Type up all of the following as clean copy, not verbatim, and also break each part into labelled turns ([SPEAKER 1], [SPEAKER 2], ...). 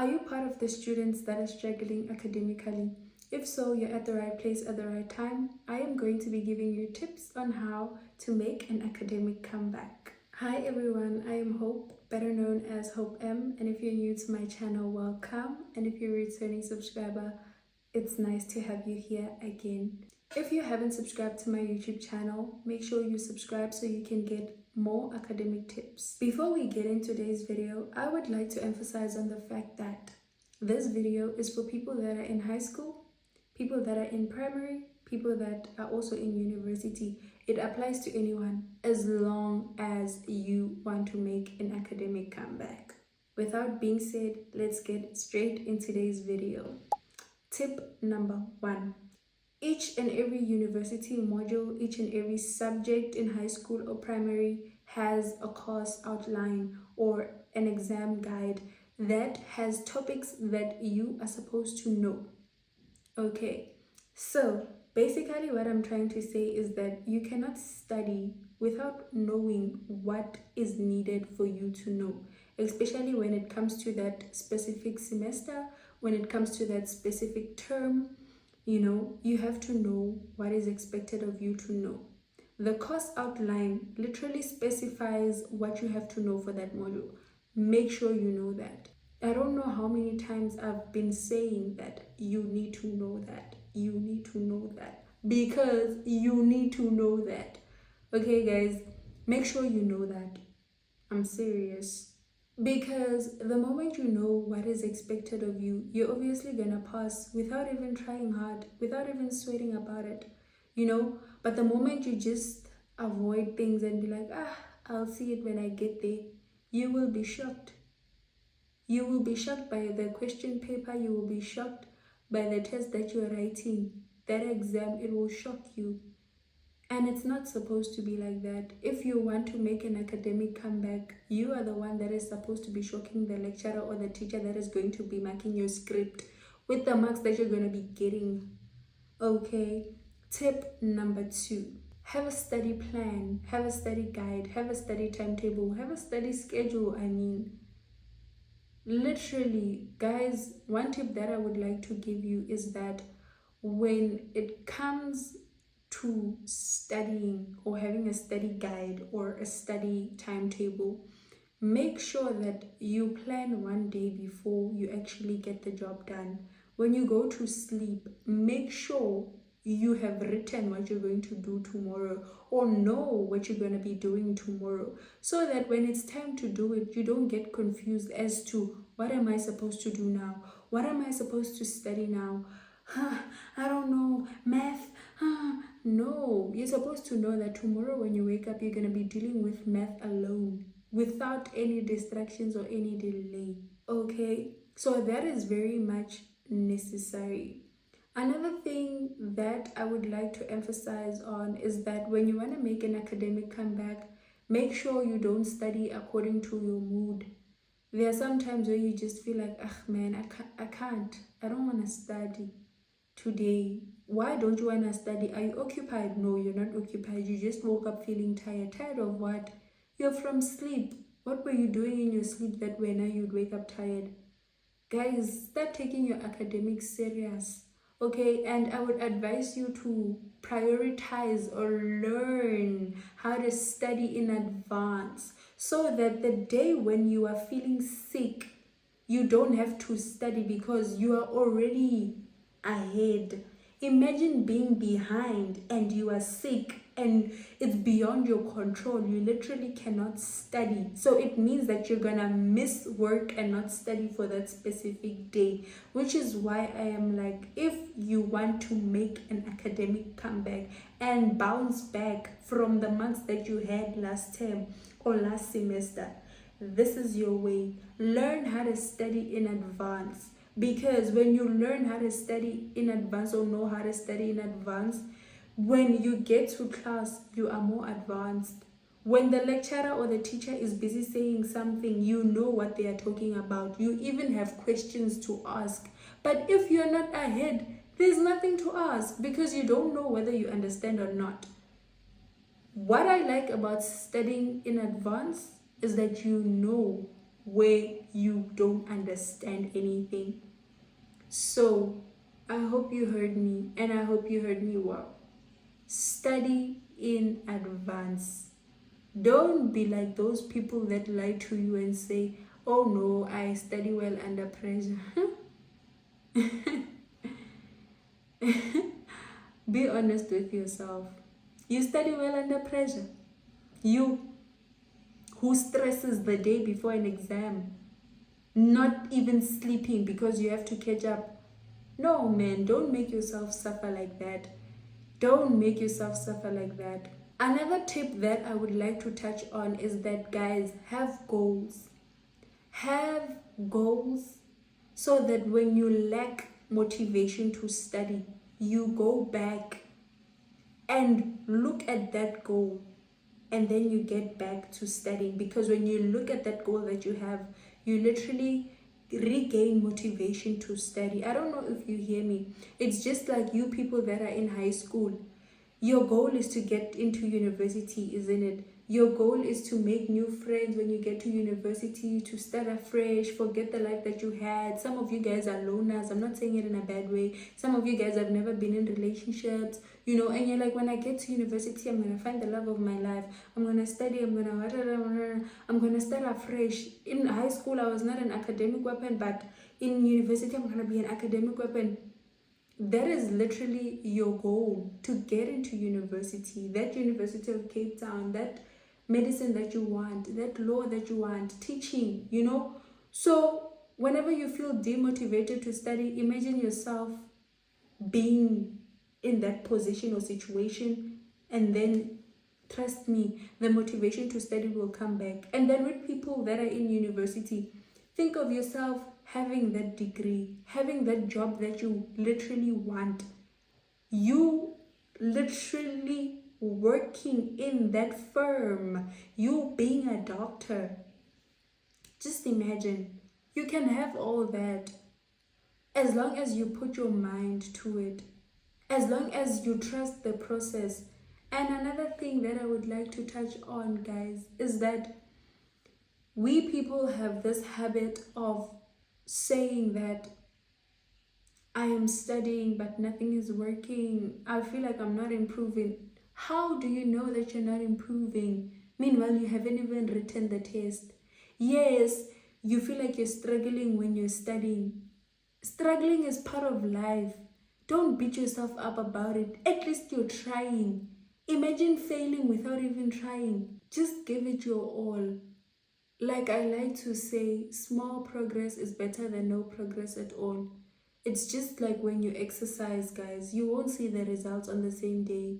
[SPEAKER 1] Are you part of the students that are struggling academically? If so, you're at the right place at the right time. I am going to be giving you tips on how to make an academic comeback. Hi everyone, I am Hope, better known as Hope.M, and if you're new to my channel, welcome. And if you're a returning subscriber, it's nice to have you here again. If you haven't subscribed to my YouTube channel, make sure you subscribe so you can get more academic tips. Before we get into today's video, I would like to emphasize on the fact that this video is for people that are in high school, people that are in primary, people that are also in university. It applies to anyone as long as you want to make an academic comeback. Without being said, let's get straight into today's video. Tip number 1. Each and every university module, each and every subject in high school or primary has a course outline or an exam guide that has topics that you are supposed to know. Okay, so basically what I'm trying to say is that you cannot study without knowing what is needed for you to know, especially when it comes to that specific semester, when it comes to that specific term. You have to know what is expected of you to know. The course outline literally specifies what you have to know for that module. Make sure you know that. I don't know how many times I've been saying that you need to know that. You need to know that. Because you need to know that. Okay, guys, make sure you know that. I'm serious. Because the moment you know what is expected of you, you're obviously gonna pass without even trying hard, without even sweating about it, But the moment you just avoid things and be like, I'll see it when I get there, you will be shocked. You will be shocked by the question paper, you will be shocked by the test that you're writing. That exam, it will shock you. And it's not supposed to be like that. If you want to make an academic comeback, you are the one that is supposed to be shocking the lecturer or the teacher that is going to be marking your script with the marks that you're going to be getting. Okay, tip number 2. Have a study plan, have a study guide, have a study timetable, have a study schedule. Literally, guys, one tip that I would like to give you is that when it comes to studying or having a study guide or a study timetable, make sure that you plan one day before you actually get the job done. When you go to sleep, make sure you have written what you're going to do tomorrow or know what you're going to be doing tomorrow, so that when it's time to do it, you don't get confused as to what am I supposed to do now? What am I supposed to study now? I don't know, math. No, you're supposed to know that tomorrow when you wake up, you're going to be dealing with math alone without any distractions or any delay. Okay, so that is very much necessary. Another thing that I would like to emphasize on is that when you want to make an academic comeback, make sure you don't study according to your mood. There are some times where you just feel like, man, I don't want to study today. Why don't you want to study? Are you occupied? No, you're not occupied. You just woke up feeling tired. Tired of what? You're from sleep. What were you doing in your sleep that way now you'd wake up tired? Guys, start taking your academics serious. Okay, and I would advise you to prioritize or learn how to study in advance so that the day when you are feeling sick, you don't have to study because you are already ahead. Imagine being behind and you are sick and it's beyond your control. You literally cannot study. So it means that you're gonna miss work and not study for that specific day, which is why I am like, if you want to make an academic comeback and bounce back from the marks that you had last term or last semester, this is your way. Learn how to study in advance. Because when you learn how to study in advance or know how to study in advance, when you get to class, you are more advanced. When the lecturer or the teacher is busy saying something, you know what they are talking about. You even have questions to ask. But if you're not ahead, there's nothing to ask because you don't know whether you understand or not. What I like about studying in advance is that you know where you don't understand anything. So I hope you heard me, and I hope you heard me well. Study in advance. Don't be like those people that lie to you and say, oh no, I study well under pressure. Be honest with yourself. You study well under pressure. You who stresses the day before an exam, not even sleeping because you have to catch up. No, man, don't make yourself suffer like that. Don't make yourself suffer like that. Another tip that I would like to touch on is that, guys, have goals. Have goals so that when you lack motivation to study, you go back and look at that goal, and then you get back to studying. Because when you look at that goal that you have, you literally regain motivation to study. I don't know if you hear me. It's just like you people that are in high school. Your goal is to get into university, isn't it? Your goal is to make new friends when you get to university, to start afresh, forget the life that you had. Some of you guys are loners. I'm not saying it in a bad way. Some of you guys have never been in relationships, and you're like, when I get to university, I'm going to find the love of my life. I'm going to study. I'm going to start afresh. In high school, I was not an academic weapon, but in university, I'm going to be an academic weapon. That is literally your goal, to get into university, that University of Cape Town, that medicine that you want, that law that you want, teaching, So whenever you feel demotivated to study, imagine yourself being in that position or situation, and then trust me, the motivation to study will come back. And then with people that are in university, think of yourself having that degree, having that job that you literally want. You literally working in that firm, you being a doctor. Just imagine, you can have all that as long as you put your mind to it, as long as you trust the process. And another thing that I would like to touch on, guys, is that we people have this habit of saying that I am studying but nothing is working. I feel like I'm not improving. How do you know that you're not improving? Meanwhile, you haven't even written the test. Yes, you feel like you're struggling when you're studying. Struggling is part of life. Don't beat yourself up about it. At least you're trying. Imagine failing without even trying. Just give it your all. Like I like to say, small progress is better than no progress at all. It's just like when you exercise, guys. You won't see the results on the same day.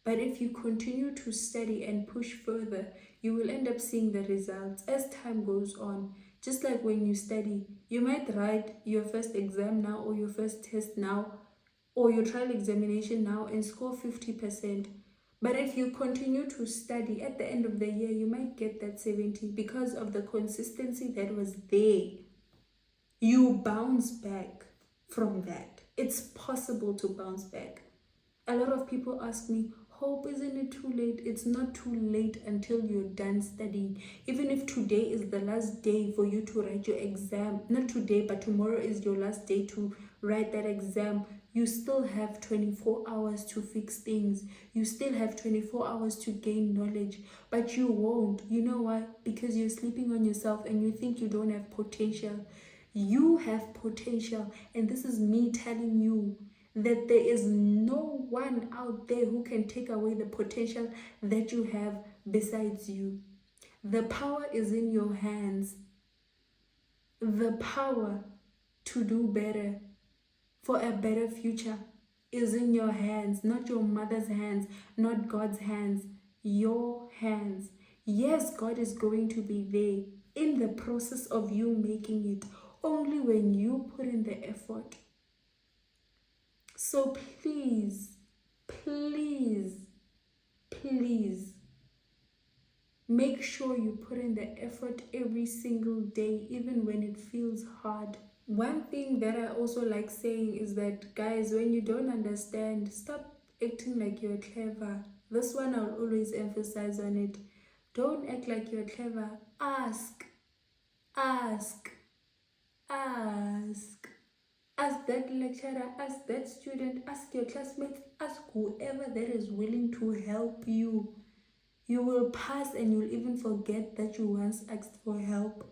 [SPEAKER 1] But if you continue to study and push further, you will end up seeing the results as time goes on. Just like when you study, you might write your first exam now, or your first test now, or your trial examination now and score 50%. But if you continue to study, at the end of the year, you might get that 70 because of the consistency that was there. You bounce back from that. It's possible to bounce back. A lot of people ask me, Hope, isn't it too late? It's not too late until you're done studying. Even if today is the last day for you to write your exam, not today, but tomorrow is your last day to write that exam, you still have 24 hours to fix things. You still have 24 hours to gain knowledge, but you won't. You know why? Because you're sleeping on yourself and you think you don't have potential. You have potential, and this is me telling you that there is no one out there who can take away the potential that you have besides you. The power is in your hands. The power to do better, for a better future, is in your hands, not your mother's hands, not God's hands, your hands. Yes, God is going to be there in the process of you making it, only when you put in the effort. So please, please, please, make sure you put in the effort every single day, even when it feels hard. One thing that I also like saying is that, guys, when you don't understand, stop acting like you're clever. This one I'll always emphasize on it. Don't act like you're clever. Ask. Ask, ask. Ask that lecturer, ask that student, ask your classmates, ask whoever that is willing to help you. You will pass and you'll even forget that you once asked for help.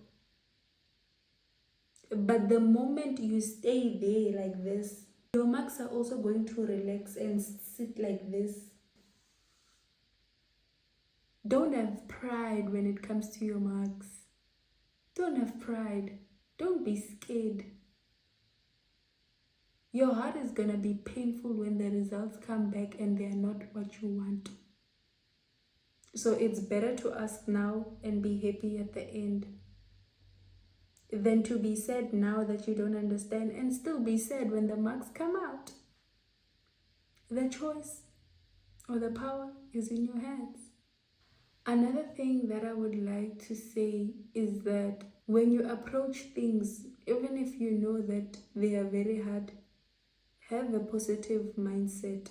[SPEAKER 1] But the moment you stay there like this, your marks are also going to relax and sit like this. Don't have pride when it comes to your marks. Don't have pride. Don't be scared. Your heart is gonna be painful when the results come back and they are not what you want. So it's better to ask now and be happy at the end than to be sad now that you don't understand and still be sad when the marks come out. The choice or the power is in your hands. Another thing that I would like to say is that when you approach things, even if you know that they are very hard, have a positive mindset.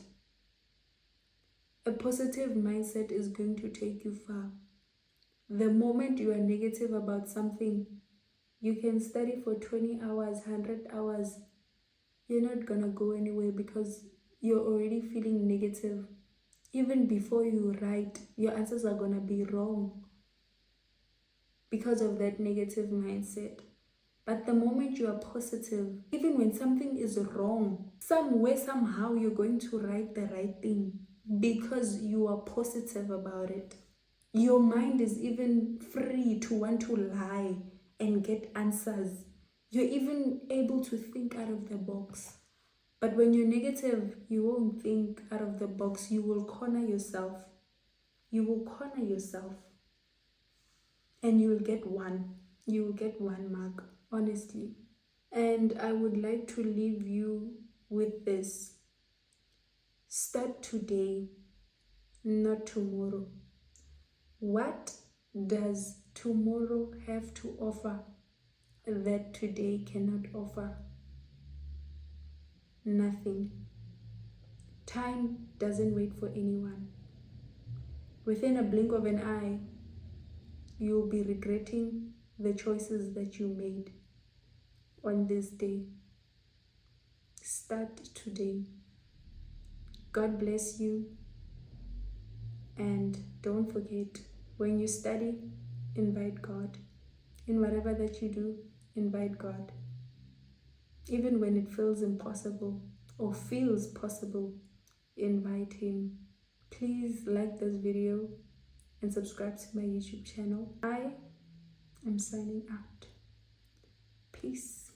[SPEAKER 1] A positive mindset is going to take you far. The moment you are negative about something, you can study for 20 hours, 100 hours. You're not gonna go anywhere because you're already feeling negative. Even before you write, your answers are gonna be wrong because of that negative mindset. But the moment you are positive, even when something is wrong, somewhere, somehow, you're going to write the right thing because you are positive about it. Your mind is even free to want to lie and get answers. You're even able to think out of the box. But when you're negative, you won't think out of the box. You will corner yourself. You will corner yourself. And you will get one. You will get 1 mark, honestly. And I would like to leave you with this. Start today, not tomorrow. What does tomorrow have to offer that today cannot offer? Nothing. Time doesn't wait for anyone. Within a blink of an eye, you'll be regretting the choices that you made on this day. Start today. God bless you. And don't forget, when you study, invite God. In whatever that you do, invite God. Even when it feels impossible or feels possible, invite Him. Please like this video and subscribe to my YouTube channel. I am signing out. Peace.